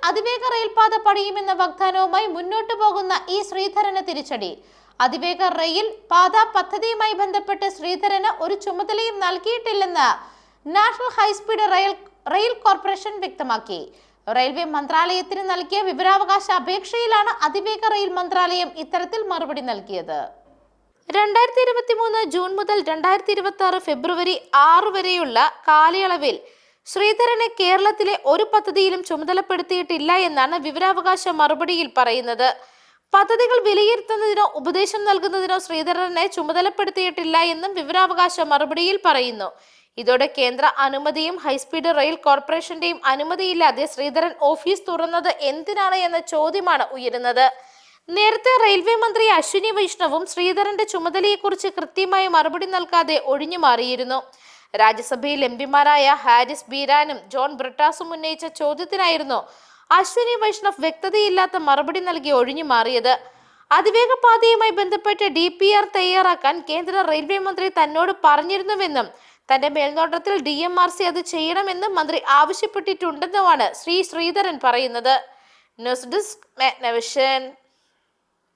അതിവേഗ റെയിൽപാത പണിയുമെന്ന വാഗ്ദാനവുമായി മുന്നോട്ടു പോകുന്ന ഇ ശ്രീധരന് തിരിച്ചടി. അതിവേഗ റെയിൽ പാത പദ്ധതിയുമായി ബന്ധപ്പെട്ട് ശ്രീധരന് ഒരു ചുമതലയും നൽകിയിട്ടില്ലെന്ന് നാഷണൽ ഹൈസ്പീഡ് റെയിൽ കോർപ്പറേഷൻ വ്യക്തമാക്കി. റെയിൽവേ മന്ത്രാലയത്തിന് നൽകിയ വിവരാവകാശ അപേക്ഷയിലാണ് അതിവേഗ റെയിൽ മന്ത്രാലയം ഇത്തരത്തിൽ മറുപടി നൽകിയത്. 2023 ജൂൺ മുതൽ 2026 ഫെബ്രുവരി 6 വരെയുള്ള കാലയളവിൽ ശ്രീധരനെ കേരളത്തിലെ ഒരു പദ്ധതിയിലും ചുമതലപ്പെടുത്തിയിട്ടില്ല എന്നാണ് വിവരാവകാശ മറുപടിയിൽ പറയുന്നത്. പദ്ധതികൾ വിലയിരുത്തുന്നതിനോ ഉപദേശം നൽകുന്നതിനോ ശ്രീധരനെ ചുമതലപ്പെടുത്തിയിട്ടില്ല എന്നും വിവരാവകാശ മറുപടിയിൽ പറയുന്നു. ഇതോടെ കേന്ദ്ര അനുമതിയും ഹൈസ്പീഡ് റെയിൽ കോർപ്പറേഷന്റെയും അനുമതിയില്ലാതെ ശ്രീധരൻ ഓഫീസ് തുറന്നത് എന്തിനാണ് എന്ന ചോദ്യമാണ് ഉയരുന്നത്. നേരത്തെ റെയിൽവേ മന്ത്രി അശ്വിനി വൈഷ്ണവും ശ്രീധരന്റെ ചുമതലയെക്കുറിച്ച് കൃത്യമായ മറുപടി നൽകാതെ ഒഴിഞ്ഞു മാറിയിരുന്നു. രാജ്യസഭയിൽ എംപിമാരായ ഹാരിസ് ബീരാനും ജോൺ ബ്രിട്ടാസും ഉന്നയിച്ച ചോദ്യത്തിനായിരുന്നു അശ്വിനി വൈഷ്ണവ് വ്യക്തതയില്ലാത്ത മറുപടി നൽകി ഒഴിഞ്ഞു മാറിയത്. അതിവേഗ പാതയുമായി ബന്ധപ്പെട്ട് DPR തയ്യാറാക്കാൻ കേന്ദ്ര റെയിൽവേ മന്ത്രി തന്നോട് പറഞ്ഞിരുന്നുവെന്നും തന്റെ മേൽനോട്ടത്തിൽ DMRC അത് ചെയ്യണമെന്നും മന്ത്രി ആവശ്യപ്പെട്ടിട്ടുണ്ടെന്നുമാണ് ശ്രീധരൻ പറയുന്നത്. News desk മെഗ്നവിഷൻ.